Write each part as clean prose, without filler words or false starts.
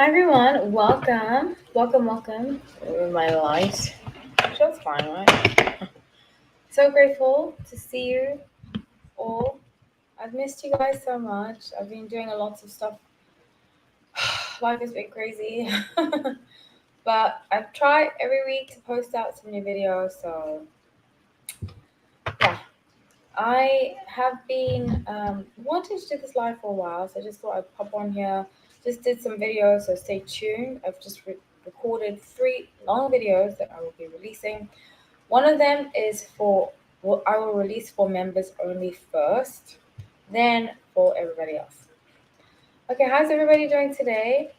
Hi everyone, welcome in my light. Feels fine, right? So grateful to see you all. I've missed you guys so much. I've been doing a lot of stuff. Life has been crazy, but I've tried every week to post out some new videos. So yeah, I have been wanting to do this live for a while, so I just thought I'd pop on here. Just did some videos, so stay tuned. I've just recorded 3 long videos that I will be releasing. One of them is I will release for members only first, then for everybody else. Okay, how's everybody doing today?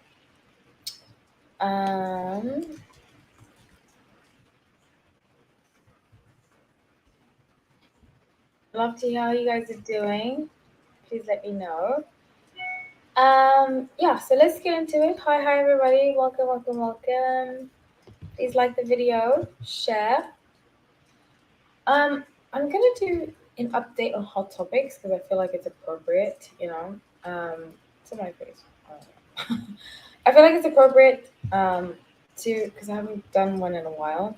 Um, love to hear how you guys are doing. Please let me know. Yeah, so let's get into it. Hi everybody. Welcome. Please like the video, share. I'm gonna do an update on hot topics because I feel like it's appropriate. It's on my face. I feel like it's appropriate to because I haven't done one in a while.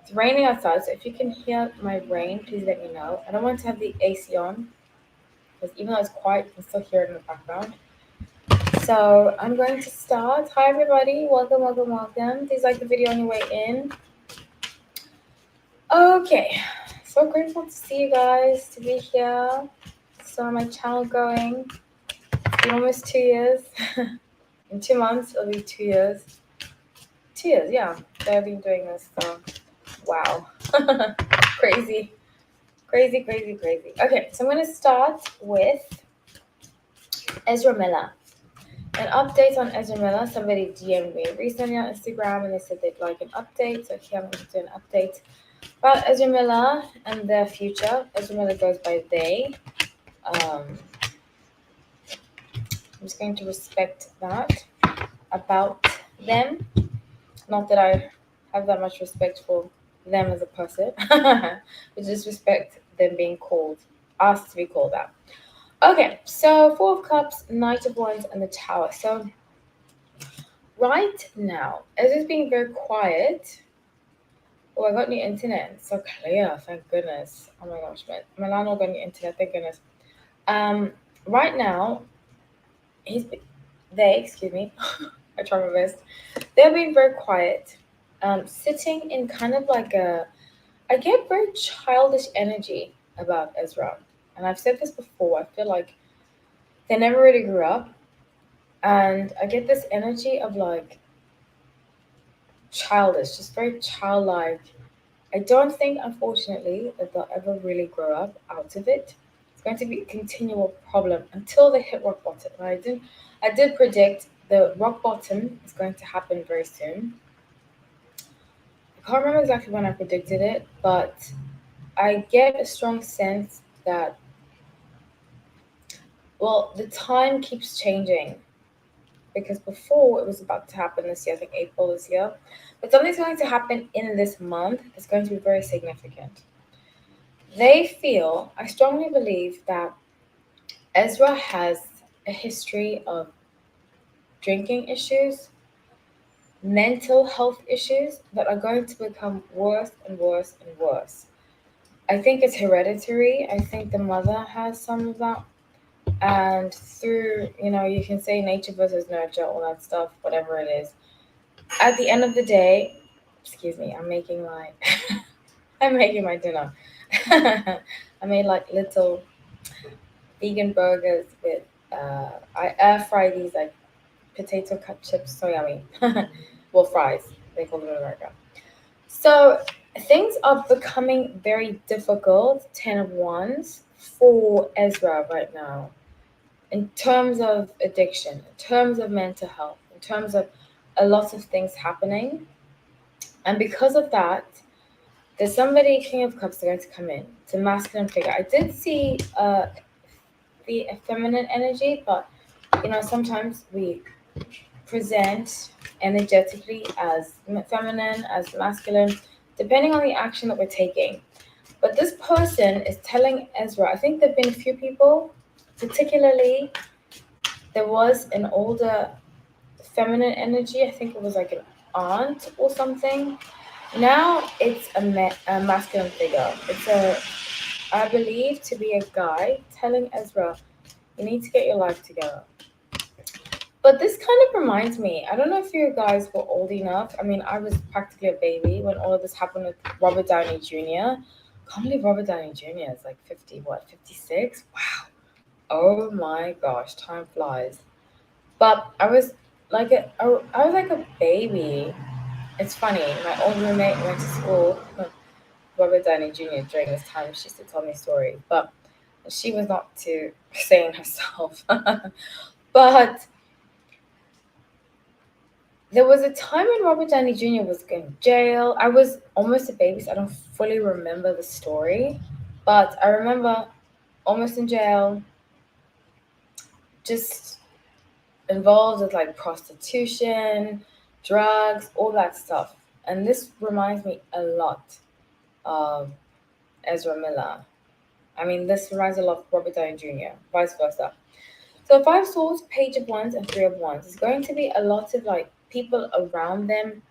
It's raining outside, so if you can hear my rain, please let me know. I don't want to have the AC on because even though it's quiet, you can still hear it in the background. So I'm going to start. Hi everybody, welcome. Please like the video on your way in. Okay, so grateful to see you guys, to be here. So my channel going. It's been almost 2 years. In 2 months, it'll be 2 years. 2 years, yeah. So I've been doing this. So wow, crazy. Okay, so I'm gonna start with Ezra Miller. An update on Ezra Miller. Somebody DM'd me recently on Instagram and they said they'd like an update. So here I'm going to do an update about Ezra Miller and their future. Ezra Miller goes by they. I'm just going to respect that about them. Not that I have that much respect for them as a person, but just respect them being asked to be called out. Okay, so Four of Cups, Knight of Wands, and the Tower. So right now, as it's being very quiet. Oh, I got new internet. It's so clear, thank goodness. Oh my gosh, man. My landlord got new internet, thank goodness. Right now, he's excuse me, I try my best. They're being very quiet. Sitting in kind of like I get very childish energy about Ezra. And I've said this before, I feel like they never really grew up. And I get this energy of like childish, just very childlike. I don't think, unfortunately, that they'll ever really grow up out of it. It's going to be a continual problem until they hit rock bottom. And I did predict the rock bottom is going to happen very soon. I can't remember exactly when I predicted it, but I get a strong sense that, well, the time keeps changing because before it was about to happen this year, I think April this year, but something's going to happen in this month that's going to be very significant. I strongly believe that Ezra has a history of drinking issues, mental health issues that are going to become worse and worse and worse. I think it's hereditary. I think the mother has some of that. And you can say nature versus nurture, all that stuff, whatever it is. At the end of the day, excuse me, I'm making my I'm making my dinner. I made like little vegan burgers with I air fry these like potato cut chips, so yummy. Well, fries, they call them in America. So things are becoming very difficult, 10 of Wands, for Ezra right now. In terms of addiction, in terms of mental health, in terms of a lot of things happening. And because of that, there's somebody, King of Cups, going to come in. It's a masculine figure. I did see the feminine energy, but sometimes we present energetically as feminine, as masculine, depending on the action that we're taking. But this person is telling Ezra, I think there have been a few people, particularly there was an older feminine energy. I think it was like an aunt or something. Now it's a masculine figure. It's I believe to be a guy telling Ezra, you need to get your life together. But this kind of reminds me, I don't know if you guys were old enough. I mean, I was practically a baby when all of this happened with Robert Downey Jr. Can't believe Robert Downey Jr. is like 50, what, 56? Wow. Oh my gosh, time flies. But I was like a baby. It's funny. My old roommate went to school, Robert Downey Jr. during this time. She used to tell me stories, but she was not too sane herself. But there was a time when Robert Downey Jr. was in jail. I was almost a baby, so I don't fully remember the story, but I remember almost in jail, just involved with like prostitution, drugs, all that stuff. And this reminds me a lot of Ezra Miller. I mean, this reminds me a lot of Robert Downey Jr., vice versa. So Five Swords, Page of Wands, and Three of Wands is going to be a lot of like people around them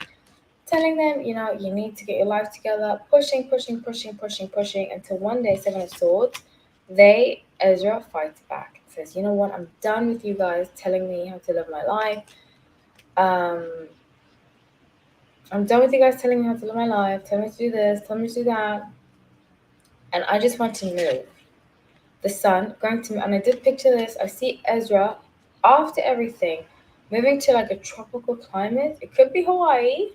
telling them, you need to get your life together, pushing, pushing, pushing, pushing, pushing, until one day, Seven of Swords, Ezra fights back. Says, you know what, I'm done with you guys telling me how to live my life. Um, I'm done with you guys telling me how to live my life, telling me to do this, telling me to do that. And I just want to move. The sun going to, and I did picture this. I see Ezra after everything moving to like a tropical climate. It could be Hawaii.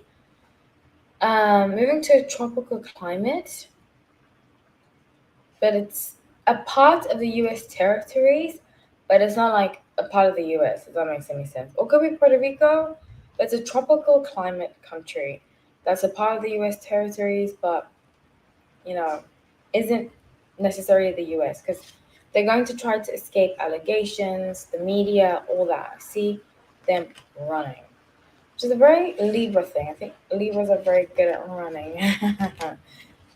Moving to a tropical climate, but it's a part of the U.S. territories, but it's not like a part of the U.S. If that makes any sense. Or it could be Puerto Rico, but it's a tropical climate country that's a part of the U.S. territories, but you know, isn't necessarily the U.S. because they're going to try to escape allegations, the media, all that. I see them running, which is a very Libra thing. I think Libras are very good at running.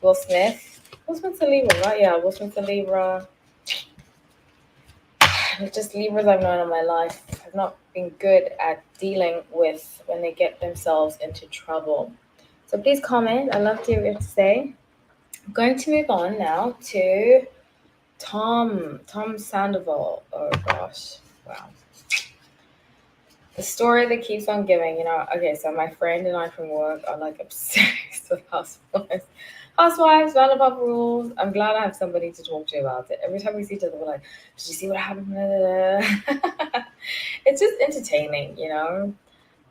Will Smith. Will Smith's a Libra, right? Yeah, Will Smith's a Libra. It's just Libras I've known in my life have not been good at dealing with when they get themselves into trouble. So please comment. I'd love to hear what you have to say. I'm going to move on now to Tom Sandoval. Oh gosh. Wow. The story that keeps on giving, okay, so my friend and I from work are like obsessed with housewives. Housewives, Vanderpump Rules. I'm glad I have somebody to talk to about it. Every time we see each other, we're like, did you see what happened? It's just entertaining,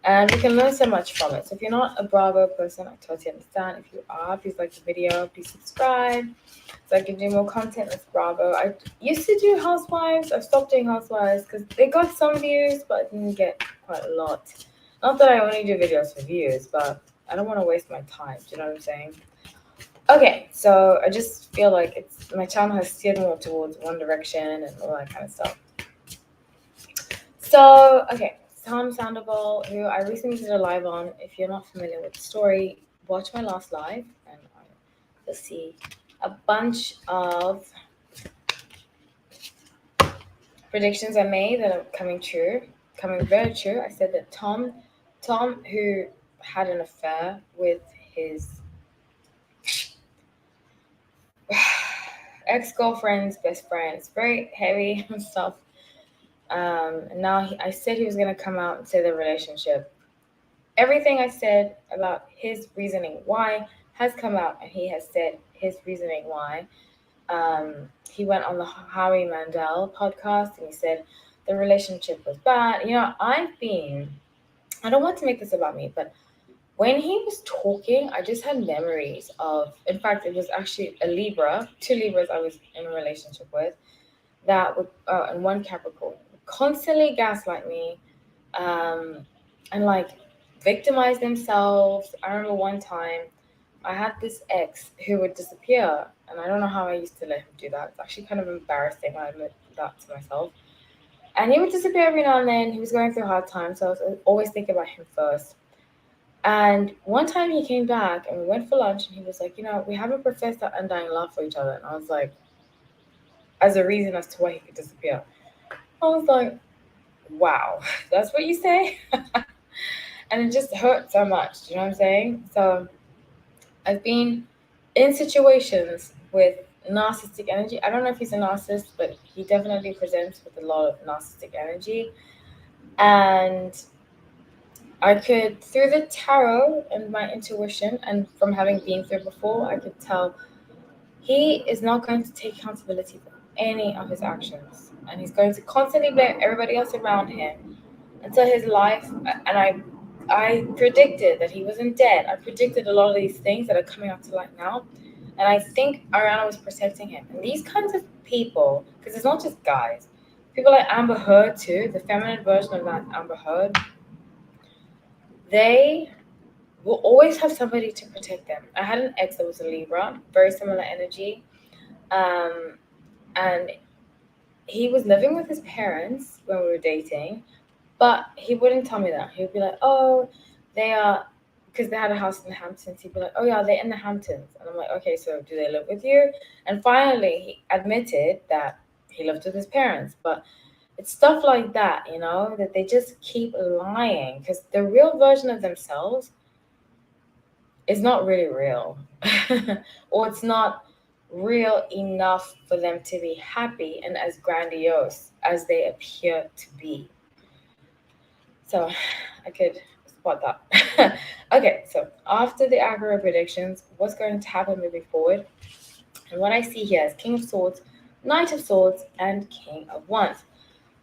and we can learn so much from it. So if you're not a Bravo person, I totally understand. If you are, please like the video, please subscribe so I can do more content with Bravo. I used to do Housewives. I've stopped doing Housewives because they got some views, but I didn't get quite a lot. Not that I only do videos for views, but I don't want to waste my time. Do you know what I'm saying? Okay, so I just feel like my channel has steered more towards One Direction and all that kind of stuff. So, okay, Tom Sandoval, who I recently did a live on. If you're not familiar with the story, watch my last live and you'll see a bunch of predictions I made that are coming very true. I said that Tom, who had an affair with his ex-girlfriend's best friend. It's very heavy and stuff. And now I said he was going to come out and say the relationship. Everything I said about his reasoning why has come out, and he has said his reasoning why. He went on the Howie Mandel podcast and he said the relationship was bad. I don't want to make this about me, but when he was talking, I just had memories of, in fact, it was actually a Libra, 2 Libras I was in a relationship with, that would, and one Capricorn, constantly gaslight me, and like victimize themselves. I remember one time I had this ex who would disappear, and I don't know how I used to let him do that. It's actually kind of embarrassing. I admit that to myself. And he would disappear every now and then. He was going through a hard time, so I was always thinking about him first. And one time he came back and we went for lunch, and he was like, we haven't professed our undying love for each other. And I was like, as a reason as to why he could disappear. I was like, wow, that's what you say? And it just hurt so much. Do you know what I'm saying? So I've been in situations with narcissistic energy. I don't know if he's a narcissist, but he definitely presents with a lot of narcissistic energy. And I could, through the tarot and my intuition, and from having been through before, I could tell he is not going to take accountability for any of his actions. And he's going to constantly blame everybody else around him until his life. And I predicted that he wasn't dead. I predicted a lot of these things that are coming up to light now. And I think Ariana was protecting him. And these kinds of people, because it's not just guys, people like Amber Heard too, the feminine version of that Amber Heard, they will always have somebody to protect them. I had an ex that was a Libra, very similar energy. Um, and he was living with his parents when we were dating, but he wouldn't tell me that. He would be like, "Oh, they are," because they had a house in the Hamptons. He'd be like, "Oh yeah, they're in the Hamptons," and I'm like, "Okay, so do they live with you?" And finally, he admitted that he lived with his parents, but it's stuff like that, that they just keep lying because the real version of themselves is not really real, or it's not real enough for them to be happy and as grandiose as they appear to be. So I could spot that. Okay, so after the aggro predictions, what's going to happen moving forward? And what I see here is King of Swords, Knight of Swords, and King of Wands.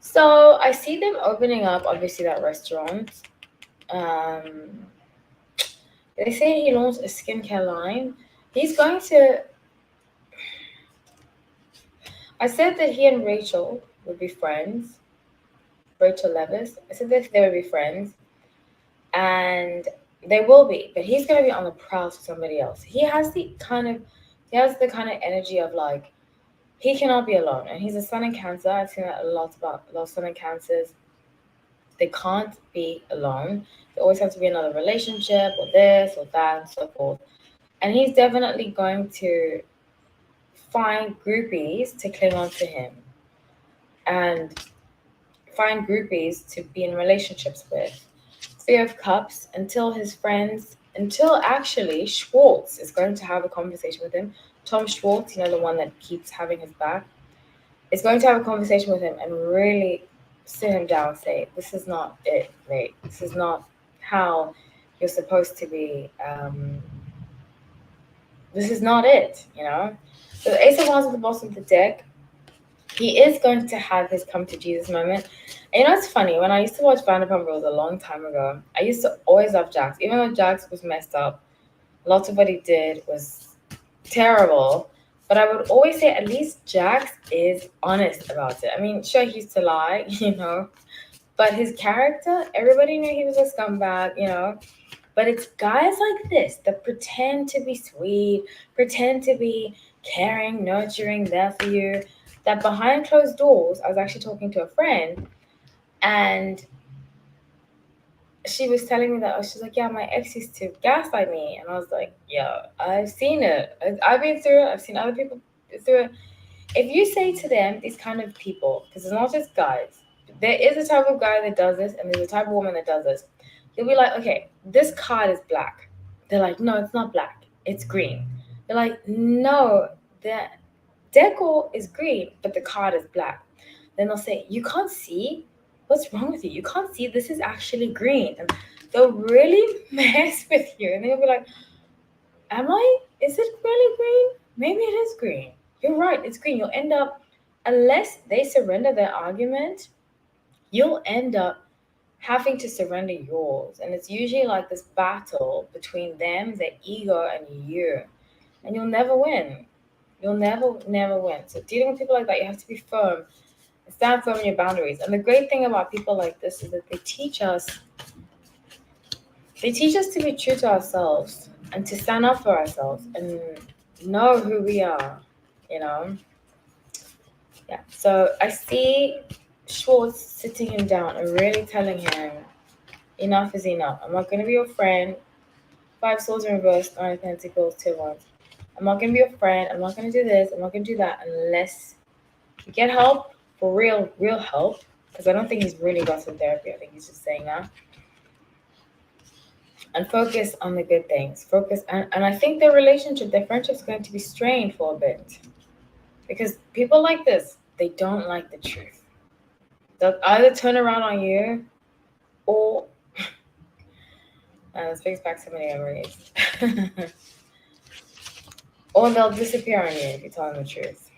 So I see them opening up, obviously, that restaurant. Um, they say he launched a skincare line. He's going to. I said that he and Rachel would be friends. Rachel Levis. I said that they would be friends. And they will be, but he's going to be on the prowl for somebody else. He has the kind of energy of like he cannot be alone, and he's a sun in Cancer. I've seen that a lot about a lot of sun in Cancers. They can't be alone. They always have to be in another relationship or this or that and so forth. And he's definitely going to find groupies to cling on to him and find groupies to be in relationships with. Three of Cups until actually Schwartz is going to have a conversation with him. Tom Schwartz, the one that keeps having his back, is going to have a conversation with him and really sit him down and say, "This is not it, mate. This is not how you're supposed to be. This is not it. So the Ace of Wands at the bottom of the deck, he is going to have his come to Jesus moment. And it's funny, when I used to watch Vanderpump Rules a long time ago, I used to always love Jax. Even though Jax was messed up, lots of what he did was terrible. But I would always say at least Jax is honest about it. I mean, sure, he used to lie, but his character, everybody knew he was a scumbag. But it's guys like this that pretend to be sweet, pretend to be caring, nurturing, there for you, that behind closed doors, I was actually talking to a friend and she was telling me that, she's like, yeah, my ex used to gaslight me. And I was like, yeah, I've seen it. I've been through it. I've seen other people through it. If you say to them, these kind of people, because it's not just guys, there is a type of guy that does this and there's a type of woman that does this. You'll be like, okay, this card is black. They're like, no, it's not black. It's green. They're like, no, the decor is green, but the card is black. Then they'll say, you can't see? What's wrong with you? You can't see this is actually green. And they'll really mess with you. And then you'll be like, is it really green? Maybe it is green. You're right, it's green. You'll end up, unless they surrender their argument, you'll end up having to surrender yours. And it's usually like this battle between them, their ego, and you. And you'll never win. You'll never win. So dealing with people like that, you have to be firm and stand firm in your boundaries. And the great thing about people like this is that they teach us to be true to ourselves and to stand up for ourselves and know who we are. Yeah. So I see Schwartz sitting him down and really telling him, enough is enough. I'm not going to be your friend. 5 swords in reverse, 9 of pentacles, 2 of wands. I'm not going to be your friend. I'm not going to do this. I'm not going to do that unless you get help, for real help. because I don't think he's really gotten therapy. I think he's just saying that. And focus on the good things. Focus, and I think their relationship, their friendship's going to be strained for a bit. Because people like this, they don't like the truth. They'll either turn around on you or this brings back so many memories. Or they'll disappear on you if you tell them the truth.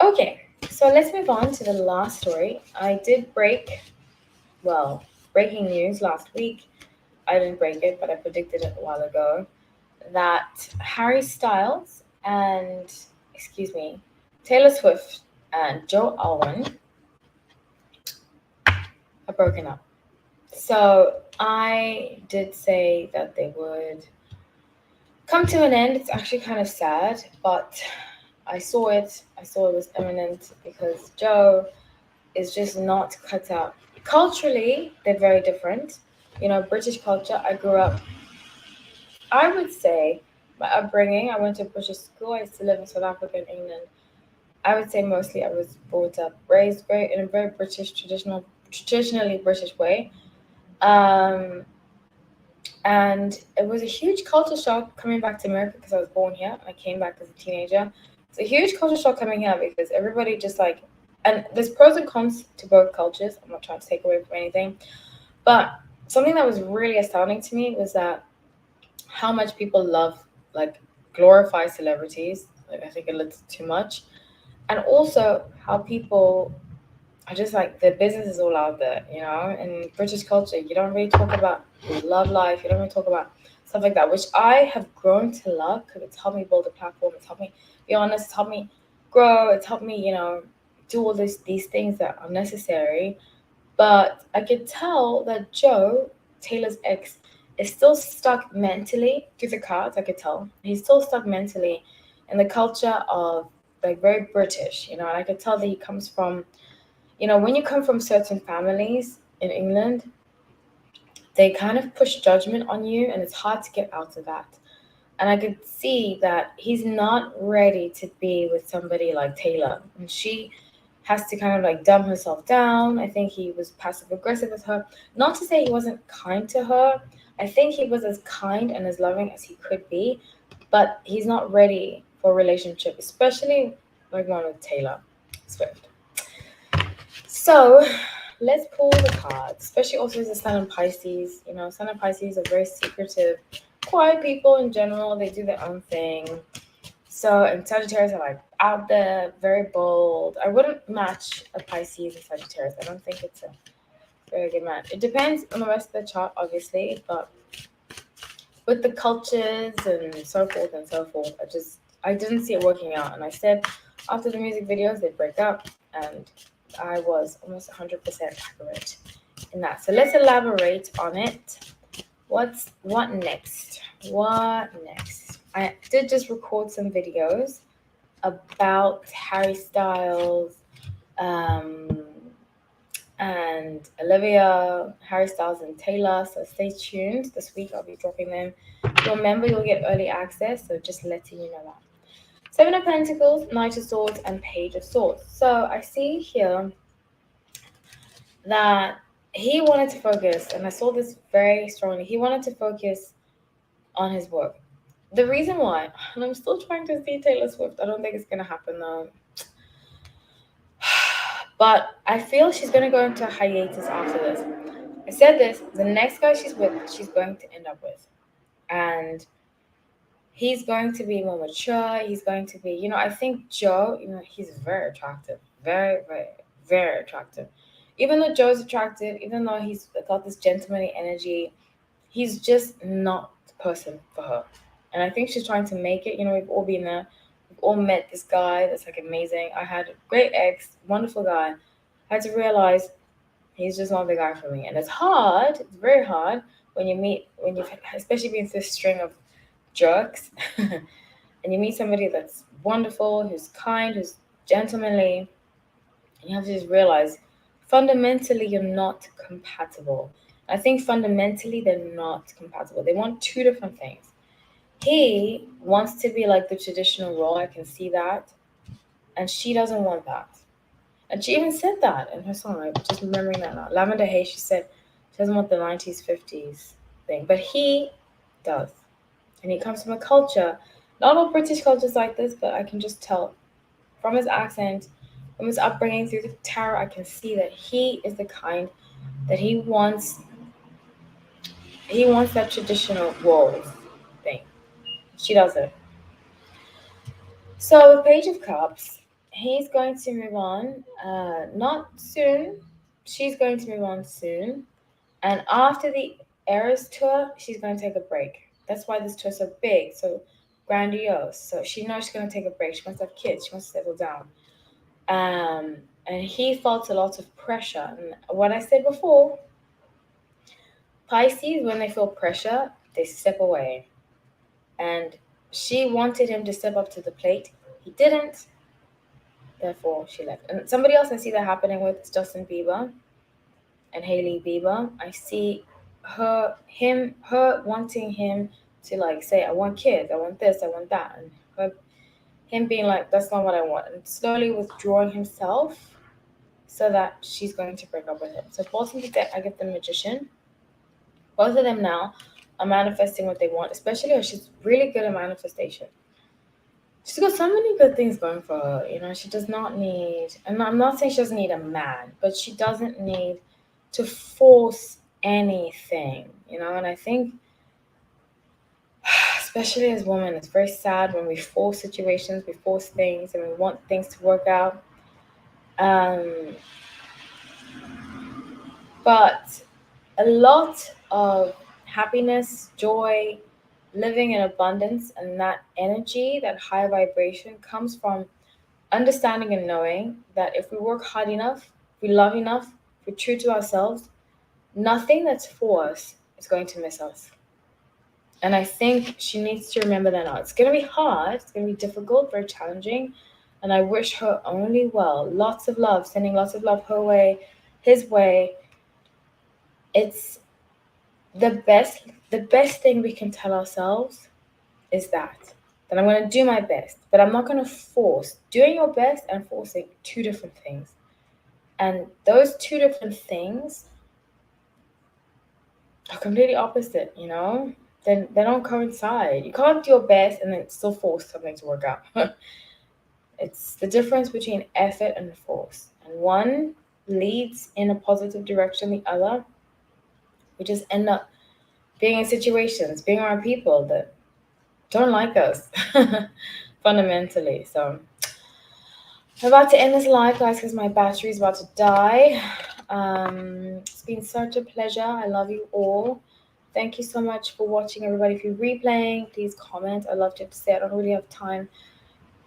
Okay, so let's move on to the last story. I did breaking news last week. I didn't break it, but I predicted it a while ago that Harry Styles and, Taylor Swift and Joe Alwyn are broken up. So I did say that they would come to an end. It's actually kind of sad, but I saw it. I saw it was imminent because Joe is just not cut out. Culturally, they're very different. British culture, I grew up, I would say, my upbringing, I went to a British school. I used to live in South Africa and England. I would say mostly I was brought up, raised in a very British, traditionally British way. And it was a huge culture shock coming back to America because I was born here and I came back as a teenager. It's a huge culture shock coming here because everybody just and there's pros and cons to both cultures. I'm not trying to take away from anything. But something that was really astounding to me was that how much people love, glorify celebrities. I think a little too much. And also how people are just their business is all out there, In British culture, you don't really talk about love life. You don't really talk about stuff like that, which I have grown to love because it's helped me build a platform. It's helped me be honest. It's helped me grow. It's helped me, do all these things that are necessary. But I could tell that Joe, Taylor's ex, is still stuck mentally through the cards. I could tell he's still stuck mentally in the culture of very British, And I could tell that he comes from, when you come from certain families in England, they kind of push judgment on you, and it's hard to get out of that. And I could see that he's not ready to be with somebody like Taylor, and she has to kind of dumb herself down. I think he was passive aggressive with her. Not to say he wasn't kind to her. I think he was as kind and as loving as he could be, but he's not ready for a relationship, especially one with Taylor Swift. So let's pull the cards, especially also as a Sun and Pisces. Sun and Pisces are very secretive, quiet people in general. They do their own thing. So, and Sagittarius are out there, very bold. I wouldn't match a Pisces and Sagittarius. I don't think it's a very good match. It depends on the rest of the chart, obviously, but with the cultures and so forth, I didn't see it working out. And I said after the music videos, they'd break up, and I was almost 100% accurate in that. So let's elaborate on it. What next? What next? I did just record some videos about Harry Styles and Olivia, Harry Styles and Taylor. So stay tuned. This week I'll be dropping them. Remember, you'll get early access, so just letting you know that. Seven of Pentacles, Knight of Swords, and Page of Swords. So I see here that he wanted to focus, and I saw this very strongly. He wanted to focus on his work. The reason why, and I'm still trying to see Taylor Swift. I don't think it's going to happen though. But I feel she's going to go into a hiatus after this. I said this, the next guy she's with, she's going to end up with. And he's going to be more mature. He's going to be, I think Joe, he's very attractive. Very, very, very attractive. Even though Joe's attractive, even though he's got this gentlemanly energy, he's just not the person for her. And I think she's trying to make it. We've all been there. We've all met this guy that's amazing. I had a great ex, wonderful guy. I had to realize he's just not the guy for me. And it's hard. It's very hard when you've especially been through a string of jerks and you meet somebody that's wonderful, who's kind, who's gentlemanly. And you have to just realize fundamentally you're not compatible. I think fundamentally they're not compatible. They want two different things. He wants to be the traditional role. I can see that. And she doesn't want that. And she even said that in her song. I'm just remembering that now. Lavender Haze, she said she doesn't want the 90s, 50s thing. But he does. And he comes from a culture, not all British cultures like this, but I can just tell from his accent, from his upbringing through the tarot, I can see that he is the kind that he wants that traditional walls thing. She doesn't. So, the Page of Cups, he's going to move on. Not soon. She's going to move on soon. And after the Eras tour, she's going to take a break. That's why this tour's so big, so grandiose. So she knows she's going to take a break. She wants to have kids. She wants to settle down. And he felt a lot of pressure. And what I said before, Pisces, when they feel pressure, they step away. And she wanted him to step up to the plate. He didn't. Therefore, she left. And somebody else I see that happening with is Justin Bieber and Hailey Bieber. I see her wanting him to like say, I want kids, I want this, I want that. And him being like, that's not what I want. And slowly withdrawing himself so that she's going to break up with him. So bottom of the deck, I get the Magician. Both of them now are manifesting what they want, especially her. She's really good at manifestation. She's got so many good things going for her. She does not need, and I'm not saying she doesn't need a man, but she doesn't need to force anything, and I think, especially as women, it's very sad when we force situations, we force things, and we want things to work out. But a lot of happiness, joy, living in abundance, and that energy, that high vibration comes from understanding and knowing that if we work hard enough, if we love enough, if we're true to ourselves, nothing that's for us is going to miss us. And I think she needs to remember that now. It's going to be hard. It's going to be difficult, very challenging. And I wish her only well. Lots of love, sending lots of love her way, his way. It's the best thing we can tell ourselves is that I'm going to do my best, but I'm not going to force. Doing your best and forcing, two different things. And those two different things are completely opposite, Then they don't coincide. You can't do your best and then still force something to work out. It's the difference between effort and force. And one leads in a positive direction, the other, we just end up being in situations, being around people that don't like us fundamentally. So I'm about to end this live, guys, because my battery is about to die. It's been such a pleasure. I love you all. Thank you so much for watching, everybody. If you're replaying, please comment. I love to say I don't really have time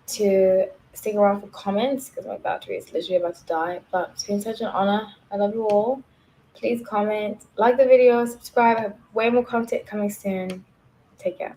to stick around for comments because my battery is literally about to die. But it's been such an honor. I love you all. Please comment, like the video, subscribe. I have way more content coming soon. Take care.